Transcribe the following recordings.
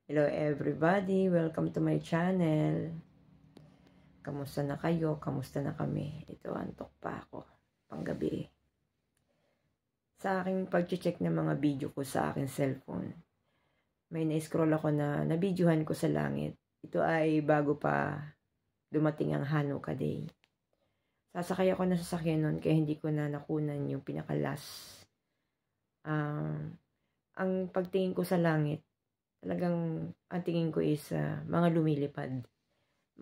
Hello everybody, welcome to my channel. Kamusta na kayo? Kamusta na kami? Ito, antok pa ako. Panggabi. Sa aking pag-check ng mga video ko sa aking cellphone, may na-scroll ako na nabidyohan ko sa langit. Ito ay bago pa dumating ang Hanukkah Day. Sasakay ako ng sasakyan nun kaya hindi ko na nakunan yung pinakalas. Ang pagtingin ko sa langit, talagang ang tingin ko is mga lumilipad.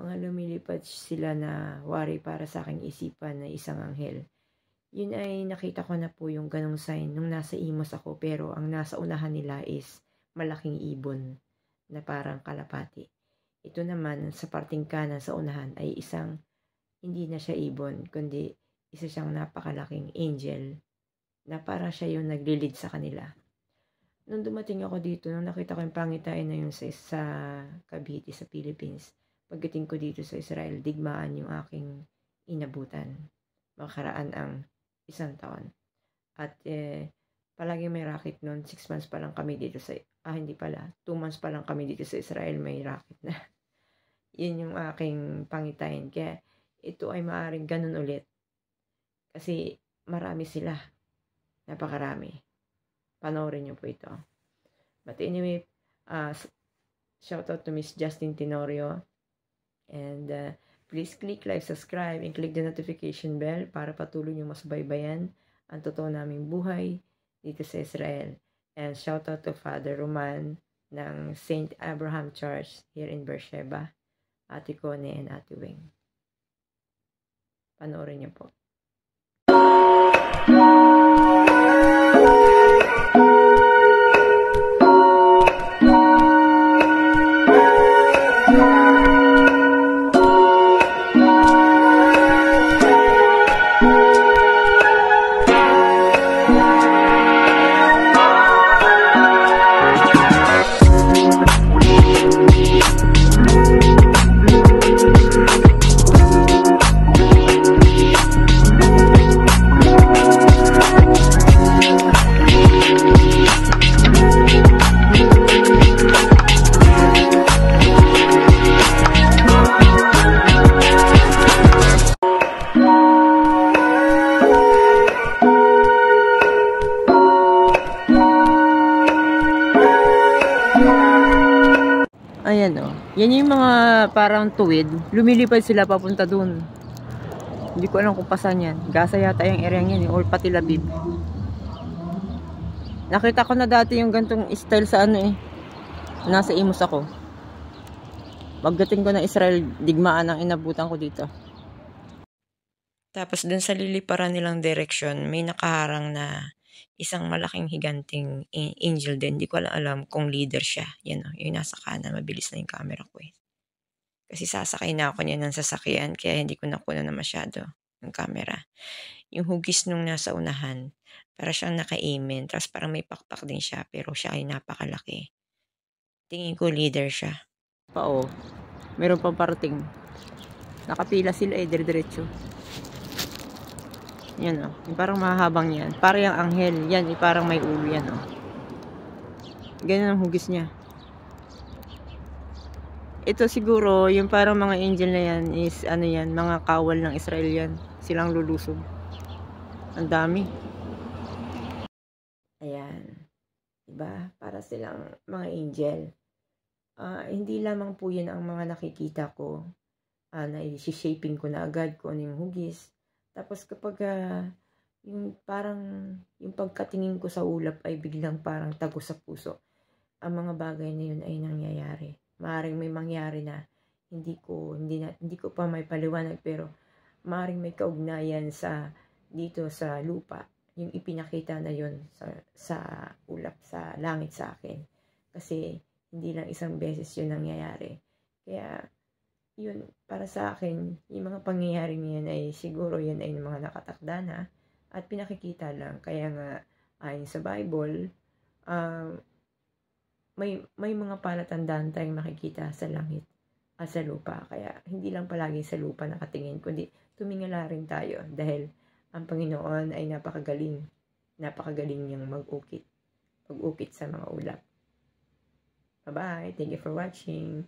Mga lumilipad sila na wari para sa aking isipan na isang anghel. Yun ay nakita ko na po yung ganong sign nung nasa Imos ako, pero ang nasa unahan nila is malaking ibon na parang kalapati. Ito naman sa parting kanan sa unahan ay isang hindi na siya ibon, kundi isa siyang napakalaking angel na parang siya yung naglilid sa kanila. Nung dumating ako dito, nung nakita ko yung pangitain na yun sa Cavite, sa Philippines, pagdating ko dito sa Israel, digmaan yung aking inabutan. Makaraan ang 1 taon. At palagi may racket noon. 6 months pa lang kami dito sa, hindi pala, 2 months pa lang kami dito sa Israel, may racket na. Yun yung aking pangitain. Kaya ito ay maaaring ganun ulit. Kasi marami sila. Napakarami. Panoorin nyo po ito. But anyway, shout out to Miss Justin Tenorio. And please click like, subscribe, and click the notification bell para patuloy nyo masubaybayan ang totoo naming buhay dito sa Israel. And shout out to Father Roman ng St. Abraham Church here in Beersheba, Ate Connie and Ate Wing. Panoorin nyo po. Ayan o. Yan yung mga parang tuwid. Lumilipad sila papunta dun. Hindi ko alam kung pasan yan. Gasa yata yung area yan. Or pati Labib. Nakita ko na dati yung gantong style sa nasa Imos ako. Pagdating ko ng Israel, digmaan ang inabutan ko dito. Tapos dun sa liliparan nilang direction, may nakaharang na isang malaking higanting angel din. Hindi ko alam kung leader siya. Yan o, yung nasa kanan. Mabilis na yung camera ko eh. Kasi sasakay na ako niya ng sasakyan, kaya hindi ko nakuha na masyado yung camera. Yung hugis nung nasa unahan, para siyang naka-amen. Tapos parang may pakpak din siya, pero siya ay napakalaki. Tingin ko leader siya. Oo. Meron pang parating. Nakapila sila dire-diretso. Yan o. Yung parang mahabang yan. Parang yung anghel. Yan, parang may ulo yan o. Ganyan ang hugis niya. Ito siguro, yung parang mga angel na yan is yan, mga kawal ng Israel yan. Silang lulusob. Ang dami. Ayan. Diba? Para silang mga angel. Hindi lamang po yan ang mga nakikita ko. Na i-shaping ko na agad kung ano yung hugis. Tapos kapag yung parang yung pagkatingin ko sa ulap ay biglang parang tago sa puso. Ang mga bagay na yun ay nangyayari. Maaring may mangyari na hindi ko pa may paliwanag, pero maaring may kaugnayan sa dito sa lupa. Yung ipinakita na yun sa ulap, sa langit sa akin. Kasi hindi lang isang beses yun nangyayari. Kaya yun, para sa akin, yung mga pangyayari niyan ay siguro yan ay mga nakatakda na at pinakikita lang. Kaya nga, ayon sa Bible, may mga palatandaan tayong makikita sa langit at sa lupa. Kaya hindi lang palagi sa lupa nakatingin, kundi tumingala rin tayo dahil ang Panginoon ay napakagaling. Napakagaling niyang mag-ukit sa mga ulap. Bye-bye. Thank you for watching.